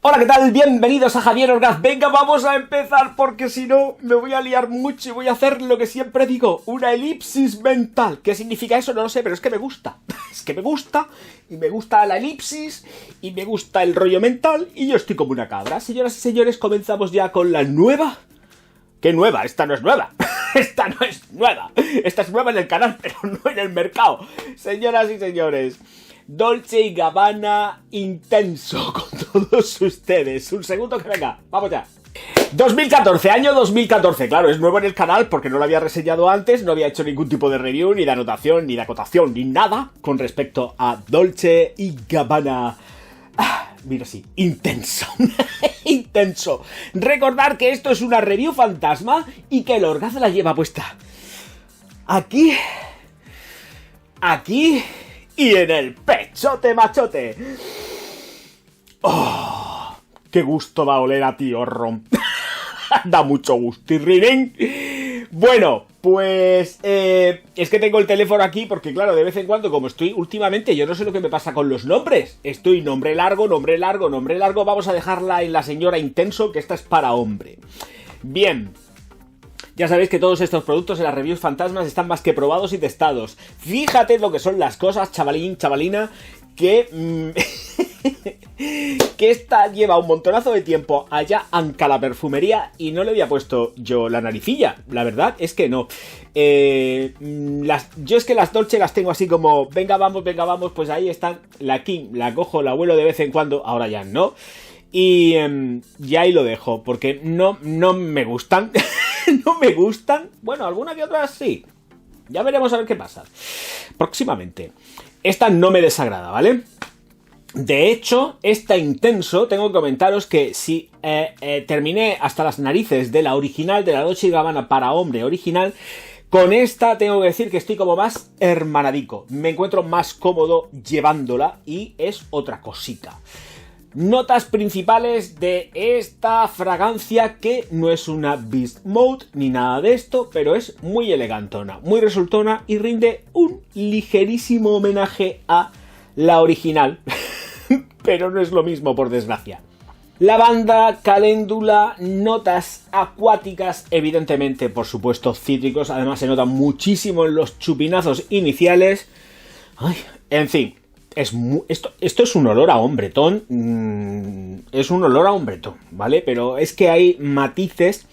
Hola, ¿qué tal? Bienvenidos a Javier Orgaz. Venga, vamos a empezar porque si no me voy a liar mucho y voy a hacer lo que siempre digo, una elipsis mental. ¿Qué significa eso? No lo sé, pero es que me gusta. Es que me gusta, y me gusta la elipsis, y me gusta el rollo mental, y yo estoy como una cabra. Señoras y señores, comenzamos ya con la nueva... ¿Qué nueva? Esta no es nueva. Esta no es nueva. Esta es nueva en el canal, pero no en el mercado. Señoras y señores... Dolce & Gabbana Intenso con todos ustedes. Un segundo que venga, vamos ya. 2014, año 2014. Claro, es nuevo en el canal porque no lo había reseñado antes. No había hecho ningún tipo de review, ni de anotación, ni de acotación, ni nada con respecto a Dolce & Gabbana. Mira, sí, Intenso. Intenso. Recordar que esto es una review fantasma y que el Orgaz la lleva puesta aquí, aquí y en el pechote machote. ¡Oh! ¡Qué gusto da oler a tío ron! Da mucho gusto, y bueno, pues es que tengo el teléfono aquí porque claro, de vez en cuando, como estoy últimamente, yo no sé lo que me pasa con los nombres. Estoy nombre largo, nombre largo, nombre largo. Vamos a dejarla en la señora Intenso, que esta es para hombre. Bien. Ya sabéis que todos estos productos en las reviews fantasmas están más que probados y testados. Fíjate lo que son las cosas, chavalín, chavalina, que... que esta lleva un montonazo de tiempo allá anca la perfumería y no le había puesto yo la naricilla. La verdad es que no. Yo es que las Dolce las tengo así como, venga vamos, pues ahí están. La King, la cojo, la huelo de vez en cuando, ahora ya no. Y ahí lo dejo, porque no me gustan. No me gustan. Bueno, alguna que otra sí. Ya veremos a ver qué pasa próximamente. Esta no me desagrada, ¿vale? De hecho, esta Intenso, tengo que comentaros que si terminé hasta las narices de la original, de la Dolce & Gabbana para hombre original, con esta tengo que decir que estoy como más hermanadico. Me encuentro más cómodo llevándola y es otra cosita. Notas principales de esta fragancia, que no es una Beast Mode ni nada de esto, pero es muy elegantona, muy resultona y rinde un ligerísimo homenaje a la original, pero no es lo mismo, por desgracia. Lavanda, caléndula, notas acuáticas, evidentemente, por supuesto, cítricos, además se nota muchísimo en los chupinazos iniciales. Ay, en fin. Esto es un olor a hombretón, es un olor a hombretón, ¿vale? Pero es que hay matices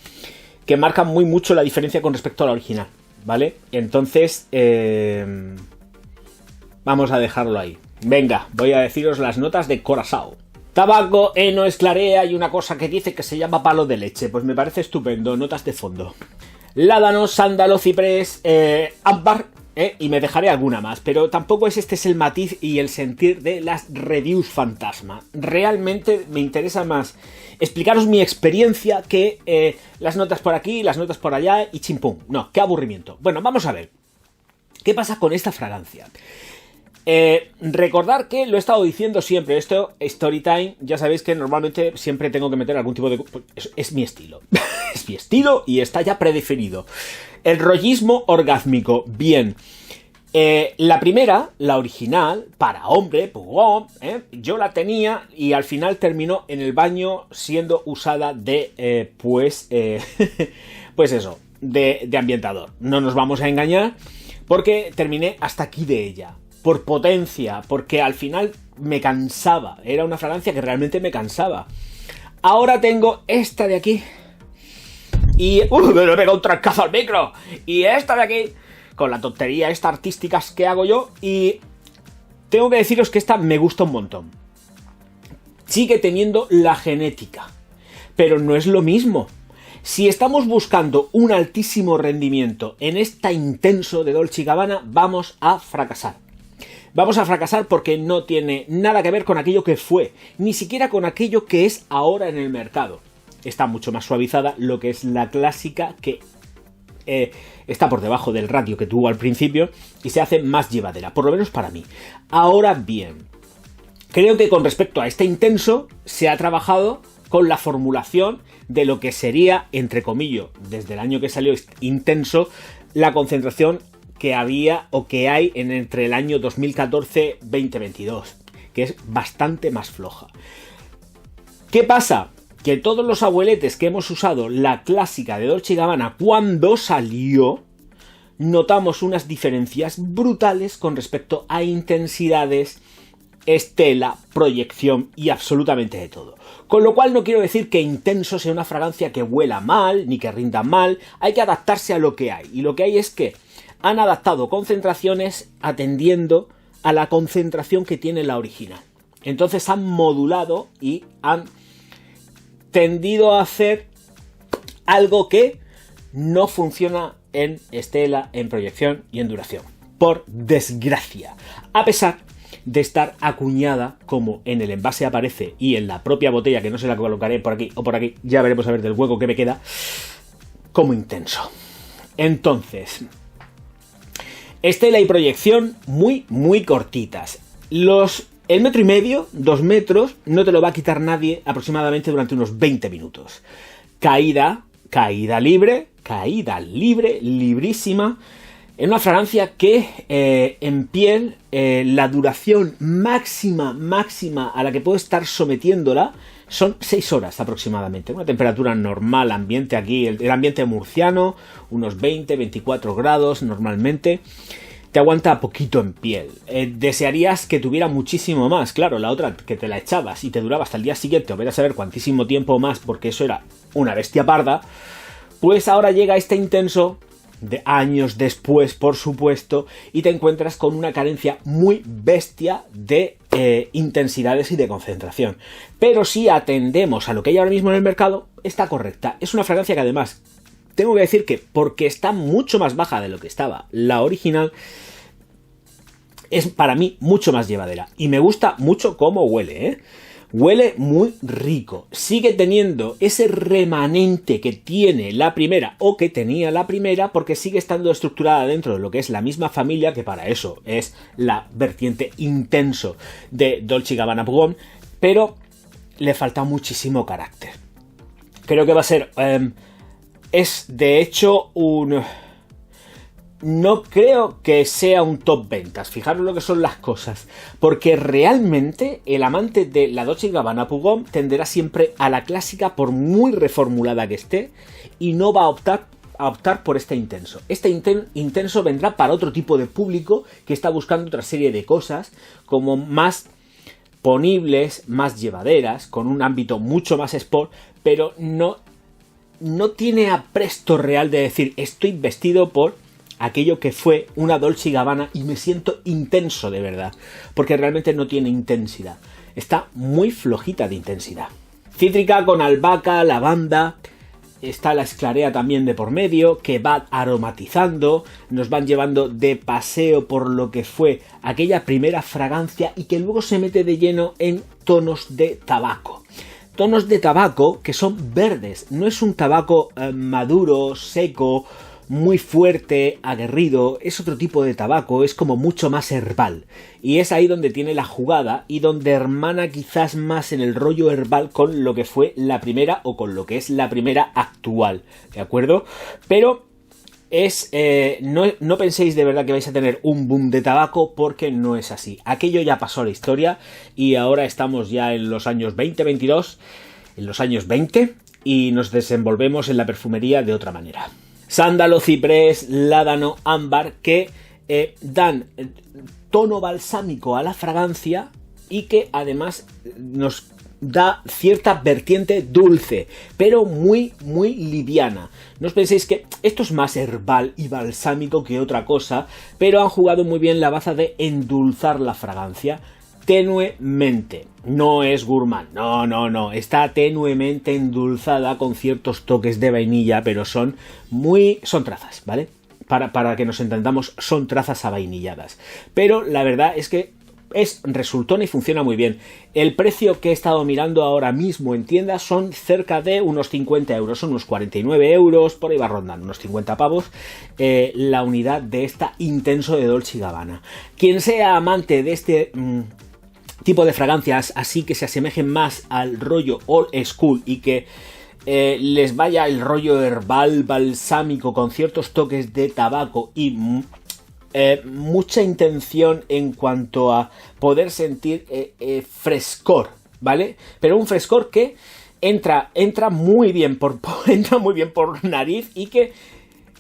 que marcan muy mucho la diferencia con respecto a la original, ¿vale? Entonces, vamos a dejarlo ahí. Venga, voy a deciros las notas de Curaçao. Tabaco, heno, esclarea y una cosa que dice que se llama palo de leche. Pues me parece estupendo, notas de fondo. Ládano, sándalo, ciprés, ámbar. Y me dejaré alguna más, pero tampoco este es el matiz y el sentir de las reviews fantasma. Realmente me interesa más explicaros mi experiencia que las notas por aquí, las notas por allá y chimpum. No, qué aburrimiento. Bueno, vamos a ver. ¿Qué pasa con esta fragancia? Recordar que lo he estado diciendo siempre, esto, Storytime, ya sabéis que normalmente siempre tengo que meter algún tipo de... Es mi estilo. Es mi estilo y está ya predefinido. El rollismo orgásmico, bien. La primera, la original, para hombre, yo la tenía y al final terminó en el baño siendo usada de, pues eso, de ambientador. No nos vamos a engañar, porque terminé hasta aquí de ella. Por potencia, porque al final me cansaba. Era una fragancia que realmente me cansaba. Ahora tengo esta de aquí. Y... me lo he pegado un trancazo al micro. Y esta de aquí, con la tontería esta artística que hago yo. Y tengo que deciros que esta me gusta un montón. Sigue teniendo la genética, pero no es lo mismo. Si estamos buscando un altísimo rendimiento en esta Intenso de Dolce & Gabbana, vamos a fracasar. Vamos a fracasar porque no tiene nada que ver con aquello que fue, ni siquiera con aquello que es ahora en el mercado. Está mucho más suavizada, lo que es la clásica, que está por debajo del ratio que tuvo al principio y se hace más llevadera, por lo menos para mí. Ahora bien, creo que con respecto a este Intenso se ha trabajado con la formulación de lo que sería, entre comillas, desde el año que salió Intenso, la concentración que había o que hay entre el año 2014-2022, que es bastante más floja. ¿Qué pasa? Que todos los abueletes que hemos usado la clásica de Dolce & Gabbana cuando salió, notamos unas diferencias brutales con respecto a intensidades, estela, proyección y absolutamente de todo. Con lo cual no quiero decir que Intenso sea una fragancia que huela mal, ni que rinda mal, hay que adaptarse a lo que hay. Y lo que hay es que han adaptado concentraciones atendiendo a la concentración que tiene la original. Entonces han modulado y han tendido a hacer algo que no funciona en estela, en proyección y en duración. Por desgracia. A pesar de estar acuñada, como en el envase aparece y en la propia botella, que no se la colocaré por aquí o por aquí, ya veremos a ver del hueco que me queda, como Intenso. Entonces, estela y proyección muy, muy cortitas. El 1,5 metros, 2 metros, no te lo va a quitar nadie aproximadamente durante unos 20 minutos. Caída libre, librísima. En una fragancia que en piel la duración máxima a la que puedo estar sometiéndola son 6 horas aproximadamente. Una temperatura normal, ambiente aquí, el ambiente murciano, unos 20-24 grados normalmente. Te aguanta poquito en piel. Desearías que tuviera muchísimo más. Claro, la otra que te la echabas y te duraba hasta el día siguiente, o ver a saber cuantísimo tiempo más, porque eso era una bestia parda. Pues ahora llega este Intenso, de años después, por supuesto, y te encuentras con una carencia muy bestia de intensidades y de concentración. Pero si atendemos a lo que hay ahora mismo en el mercado, está correcta. Es una fragancia que además, tengo que decir que, porque está mucho más baja de lo que estaba la original, es para mí mucho más llevadera. Y me gusta mucho cómo huele, ¿eh? Huele muy rico. Sigue teniendo ese remanente que tiene la primera o que tenía la primera, porque sigue estando estructurada dentro de lo que es la misma familia, que para eso es la vertiente Intenso de Dolce & Gabbana Pugón, pero le falta muchísimo carácter. Creo que va a ser... es de hecho un... No creo que sea un top ventas, fijaros lo que son las cosas, porque realmente el amante de la Dolce & Gabbana Pugón tenderá siempre a la clásica por muy reformulada que esté y no va a optar por este Intenso. Este Intenso vendrá para otro tipo de público que está buscando otra serie de cosas como más ponibles, más llevaderas, con un ámbito mucho más sport, pero no tiene apresto real de decir estoy vestido por aquello que fue una Dolce & Gabbana y me siento intenso de verdad, porque realmente no tiene intensidad. Está muy flojita de intensidad. Cítrica con albahaca, lavanda, está la esclarea también de por medio, que va aromatizando, nos van llevando de paseo por lo que fue aquella primera fragancia y que luego se mete de lleno en tonos de tabaco. Tonos de tabaco que son verdes, no es un tabaco maduro, seco, muy fuerte, aguerrido, es otro tipo de tabaco, es como mucho más herbal. Y es ahí donde tiene la jugada y donde hermana quizás más en el rollo herbal con lo que fue la primera o con lo que es la primera actual, ¿de acuerdo? Pero es no penséis de verdad que vais a tener un boom de tabaco, porque no es así. Aquello ya pasó a la historia y ahora estamos ya en los años 2022, en los años 20, y nos desenvolvemos en la perfumería de otra manera. Sándalo, ciprés, ládano, ámbar, que dan tono balsámico a la fragancia y que además nos da cierta vertiente dulce, pero muy, muy liviana. No os penséis que esto es más herbal y balsámico que otra cosa, pero han jugado muy bien la baza de endulzar la fragancia tenuemente. No es gourmand, no, está tenuemente endulzada con ciertos toques de vainilla, pero son trazas, ¿vale? Para que nos entendamos, son trazas avainilladas. Pero la verdad es que es resultona y funciona muy bien. El precio que he estado mirando ahora mismo en tiendas son cerca de unos 50 euros, son unos 49 euros, por ahí va rondando, unos 50 pavos, la unidad de esta Intenso de Dolce & Gabbana. Quien sea amante de este tipo de fragancias así que se asemejen más al rollo old school y que les vaya el rollo herbal, balsámico con ciertos toques de tabaco y mucha intención en cuanto a poder sentir frescor ¿vale? Pero un frescor que entra muy bien entra muy bien por nariz y que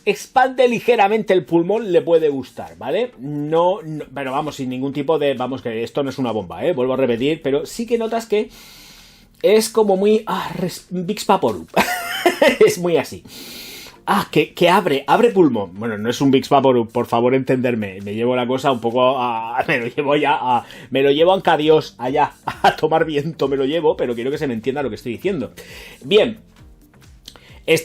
expande ligeramente el pulmón, le puede gustar, ¿vale? No, pero vamos, sin ningún tipo de... Vamos, que esto no es una bomba, vuelvo a repetir, pero sí que notas que es como muy... Vicks Vaporub. Es muy así. Que abre pulmón. Bueno, no es un Vicks Vaporub, por favor entenderme. Me llevo la cosa un poco me lo llevo a Dios allá, a tomar viento me lo llevo, pero quiero que se me entienda lo que estoy diciendo. Bien.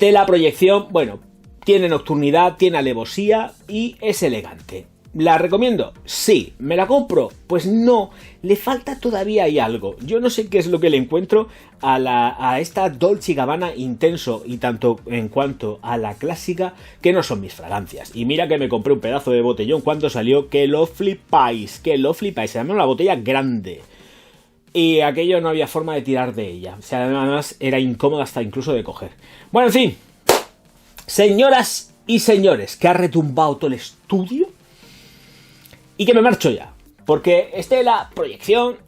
La proyección, bueno, tiene nocturnidad, tiene alevosía y es elegante. ¿La recomiendo? Sí. ¿Me la compro? Pues no. Le falta todavía ahí algo. Yo no sé qué es lo que le encuentro a esta Dolce & Gabbana Intenso y tanto en cuanto a la clásica, que no son mis fragancias. Y mira que me compré un pedazo de botellón cuando salió, que lo flipáis. Se llama una botella grande. Y aquello no había forma de tirar de ella. O sea, además era incómoda hasta incluso de coger. Bueno, en fin. Señoras y señores, que ha retumbado todo el estudio. Y que me marcho ya, porque la proyección,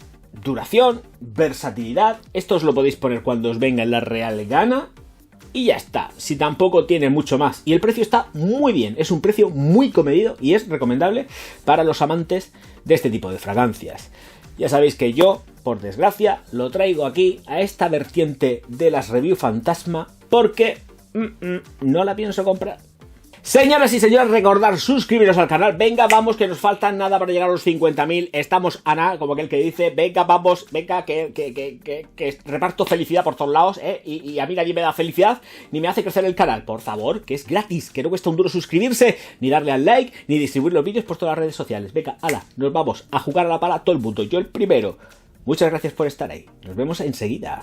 duración, versatilidad, esto os lo podéis poner cuando os venga en la real gana y ya está, si tampoco tiene mucho más. Y el precio está muy bien, es un precio muy comedido y es recomendable para los amantes de este tipo de fragancias. Ya sabéis que yo, por desgracia, lo traigo aquí a esta vertiente de las review fantasma porque no la pienso comprar. Señoras y señores, recordad suscribiros al canal. Venga, vamos, que nos faltan nada para llegar a los 50.000. Estamos a nada, como aquel que dice. Venga, vamos, venga, que reparto felicidad por todos lados, y a mí nadie me da felicidad, ni me hace crecer el canal. Por favor, que es gratis, que no cuesta un duro suscribirse, ni darle al like, ni distribuir los vídeos por todas las redes sociales. Venga, ala, nos vamos a jugar a la pala todo el mundo. Yo el primero. Muchas gracias por estar ahí. Nos vemos enseguida.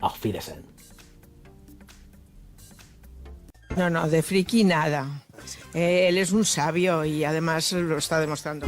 Auf Wiedersehen. No, de friki nada. Él es un sabio y además lo está demostrando.